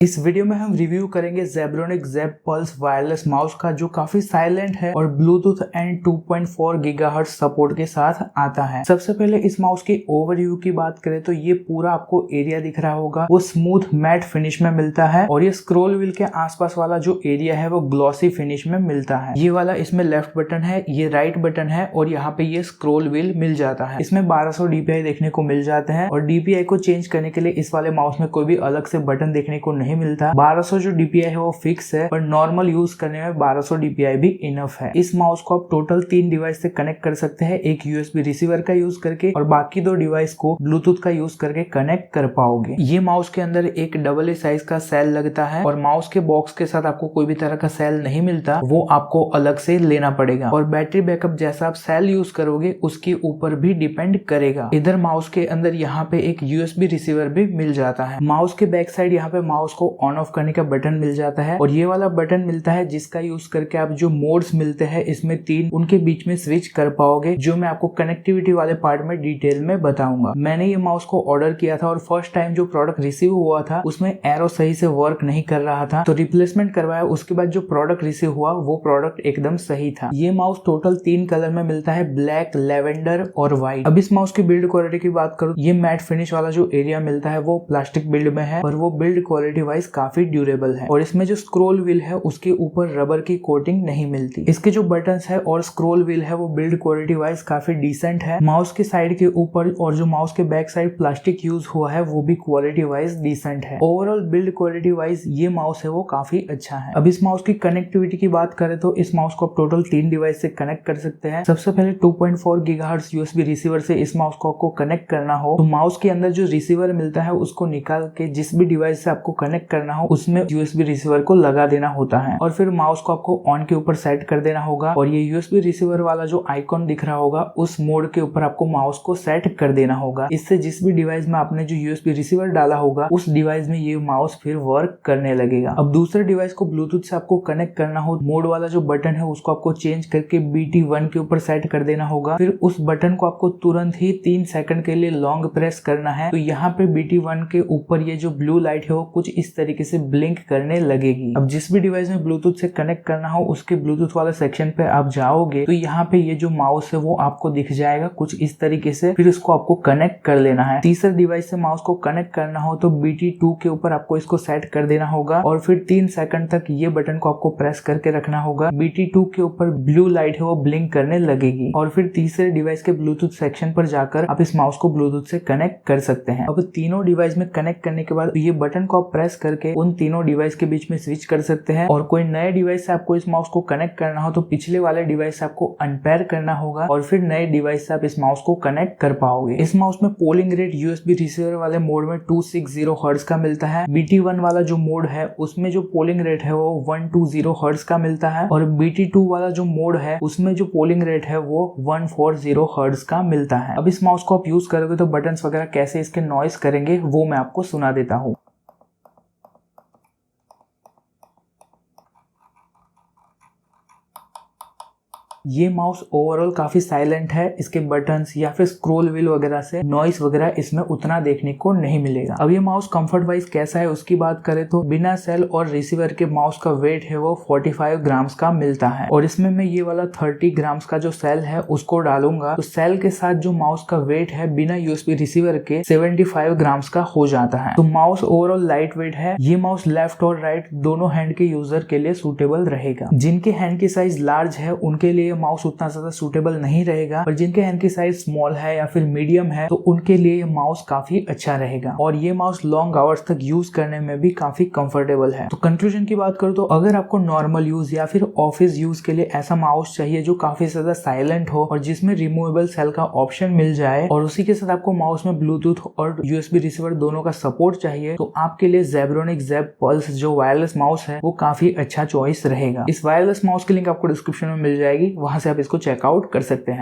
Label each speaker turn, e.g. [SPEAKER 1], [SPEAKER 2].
[SPEAKER 1] इस वीडियो में हम रिव्यू करेंगे Zebronic Zeb Pulse wireless mouse का, जो काफी साइलेंट है और ब्लूटूथ एंड 2.4 गीगाहर्ट्ज सपोर्ट के साथ आता है। सबसे पहले इस माउस की ओवरव्यू की बात करें तो ये पूरा आपको एरिया दिख रहा होगा वो स्मूथ मैट फिनिश में मिलता है, और ये स्क्रॉल व्हील के आसपास वाला जो एरिया है वो ग्लॉसी फिनिश में मिलता है। ये वाला इसमें लेफ्ट बटन है, ये राइट बटन है, और यहाँ पे ये स्क्रॉल व्हील मिल जाता है। इसमें 1200 DPI देखने को मिल जाते हैं, और DPI को चेंज करने के लिए इस वाले माउस में कोई भी अलग से बटन देखने को नहीं मिलता। 1200 जो DPI है वो फिक्स है, पर नॉर्मल यूज करने में 1200 DPI भी इनफ है। इस माउस को आप टोटल 3 डिवाइस से कनेक्ट कर सकते हैं, एक USB रिसीवर का यूज करके और बाकी 2 डिवाइस को ब्लूटूथ का यूज करके कनेक्ट कर पाओगे। ये माउस के अंदर एक AA साइज का सेल लगता है, और माउस के बॉक्स के साथ आपको कोई भी तरह का सेल नहीं मिलता, वो आपको अलग से लेना पड़ेगा। और बैटरी बैकअप जैसा आप सेल यूज करोगे उसके ऊपर भी डिपेंड करेगा। इधर माउस के अंदर यहाँ पे एक USB रिसीवर भी मिल जाता है। माउस के बैक साइड यहाँ पे माउस को ऑन ऑफ करने का बटन मिल जाता है, और ये वाला बटन मिलता है जिसका यूज करके आप जो मोड्स मिलते हैं इसमें 3 उनके बीच में स्विच कर पाओगे, जो मैं आपको कनेक्टिविटी वाले पार्ट में डिटेल में बताऊंगा। मैंने ये माउस को ऑर्डर किया था, और फर्स्ट टाइम जो प्रोडक्ट रिसीव हुआ था उसमें एरो सही से वर्क नहीं कर रहा था, तो रिप्लेसमेंट करवाया। उसके बाद जो प्रोडक्ट रिसीव हुआ वो प्रोडक्ट एकदम सही था। ये माउस टोटल 3 कलर में मिलता है, ब्लैक, लेवेंडर और व्हाइट। अब इस माउस की बिल्ड क्वालिटी की बात करूं, ये मैट फिनिश वाला जो एरिया मिलता है वो प्लास्टिक बिल्ड में है, और वो बिल्ड क्वालिटी वाइज काफी ड्यूरेबल है। और इसमें जो स्क्रॉल व्हील है उसके ऊपर रबर की कोटिंग नहीं मिलती। इसके जो बटन्स है और स्क्रॉल व्हील है वो बिल्ड क्वालिटी वाइज काफी डिसेंट है। माउस के साइड के ऊपर और जो माउस के बैक साइड प्लास्टिक यूज हुआ है वो भी क्वालिटी वाइज डिसेंट है। ओवरऑल बिल्ड क्वालिटी वाइज ये माउस है वो काफी अच्छा है। अब इस माउस की कनेक्टिविटी की बात करें तो इस माउस को आप टोटल 3 डिवाइस से कनेक्ट कर सकते हैं। सबसे पहले 2.4 गीगाहर्ट्ज USB रिसीवर से इस माउस को आपको कनेक्ट करना हो तो माउस के अंदर जो रिसीवर मिलता है उसको निकाल के जिस भी डिवाइस से आपको कनेक्ट करना हो उसमें USB रिसीवर को लगा देना होता है, और फिर माउस को आपको ऑन के ऊपर सेट कर देना होगा, और ये USB रिसीवर वाला जो आइकॉन दिख रहा होगा उस मोड के ऊपर आपको माउस को सेट कर देना होगा। इससे जिस भी डिवाइस में आपने जो USB रिसीवर डाला होगा उस डिवाइस में ये माउस फिर वर्क करने लगेगा। अब दूसरे डिवाइस को ब्लूटूथ से आपको कनेक्ट करना हो, मोड वाला जो बटन है उसको आपको चेंज करके BT1 के ऊपर सेट कर देना होगा। फिर उस बटन को आपको तुरंत ही 3 सेकंड के लिए लॉन्ग प्रेस करना है, तो यहाँ पे BT1 के ऊपर ये जो ब्लू लाइट है वो कुछ इस तरीके से ब्लिंक करने लगेगी। अब जिस भी डिवाइस में ब्लूटूथ से कनेक्ट करना हो उसके ब्लूटूथ वाले सेक्शन पे आप जाओगे तो यहाँ पे ये जो माउस है वो आपको दिख जाएगा कुछ इस तरीके से। फिर इसको आपको कनेक्ट कर लेना है। तीसरे डिवाइस से माउस को कनेक्ट करना हो तो BT2 के ऊपर आपको इसको सेट कर देना होगा, और फिर 3 सेकंड तक ये बटन को आपको प्रेस करके रखना होगा। BT2 के ऊपर ब्लू लाइट है वो ब्लिंक करने लगेगी, और फिर तीसरे डिवाइस के ब्लूटूथ सेक्शन पर जाकर आप इस माउस को ब्लूटूथ से कनेक्ट कर सकते हैं। अब तीनों डिवाइस में कनेक्ट करने के बाद ये बटन को आप प्रेस करके उन तीनों डिवाइस के बीच में स्विच कर सकते हैं, और कोई नए डिवाइस से आपको इस माउस को कनेक्ट करना हो तो पिछले वाले डिवाइस से आपको अनपेयर करना होगा, और फिर नए डिवाइस से आप इस माउस को कनेक्ट कर पाओगे। इस माउस में पोलिंग रेट USB रिसीवर वाले मोड में 260 हर्ट्ज का मिलता है। BT1 वाला जो मोड है उसमें जो पोलिंग रेट है वो 120 हर्ट्ज का मिलता है, और BT2 वाला जो मोड है उसमें जो पोलिंग रेट है वो 140 हर्ट्ज का मिलता है। अब इस माउस को आप यूज करोगे तो बटन्स वगैरह कैसे इसके नॉइस करेंगे वो मैं आपको सुना देता हूँ। ये माउस ओवरऑल काफी साइलेंट है, इसके बटन्स या फिर स्क्रॉल व्हील वगैरह से नॉइस वगैरह इसमें उतना देखने को नहीं मिलेगा। अब ये माउस कंफर्ट वाइज कैसा है उसकी बात करें तो बिना सेल और रिसीवर के माउस का वेट है वो 45 ग्राम्स का मिलता है, और इसमें मैं ये वाला 30 ग्राम्स का जो सेल है उसको डालूंगा, तो सेल के साथ जो माउस का वेट है बिना USB रिसीवर के 75 ग्राम्स का हो जाता है। तो माउस ओवरऑल लाइट वेट है। ये माउस लेफ्ट और राइट दोनों हैंड के यूजर के लिए सूटेबल रहेगा। जिनके हैंड की साइज लार्ज है उनके लिए माउस उतना ज्यादा सूटेबल नहीं रहेगा, और जिनके हैंड की साइज स्मॉल है या फिर मीडियम है तो उनके लिए ये माउस काफी अच्छा रहेगा, और ये माउस लॉन्ग आवर्स तक यूज करने में भी काफी कंफर्टेबल है। तो कंक्लूजन की बात करूं तो अगर आपको नॉर्मल यूज या फिर ऑफिस यूज के लिए ऐसा माउस चाहिए जो काफी ज्यादा साइलेंट हो और जिसमें रिमूवेबल सेल का ऑप्शन मिल जाए, और उसी के साथ आपको माउस में ब्लूटूथ और USB रिसीवर दोनों का सपोर्ट चाहिए, तो आपके लिए Zebronic Zeb Pulse जो वायरलेस माउस है वो काफी अच्छा चॉइस रहेगा। इस वायरलेस माउस की लिंक आपको डिस्क्रिप्शन में मिल जाएगी, वहां से आप इसको चेकआउट कर सकते हैं।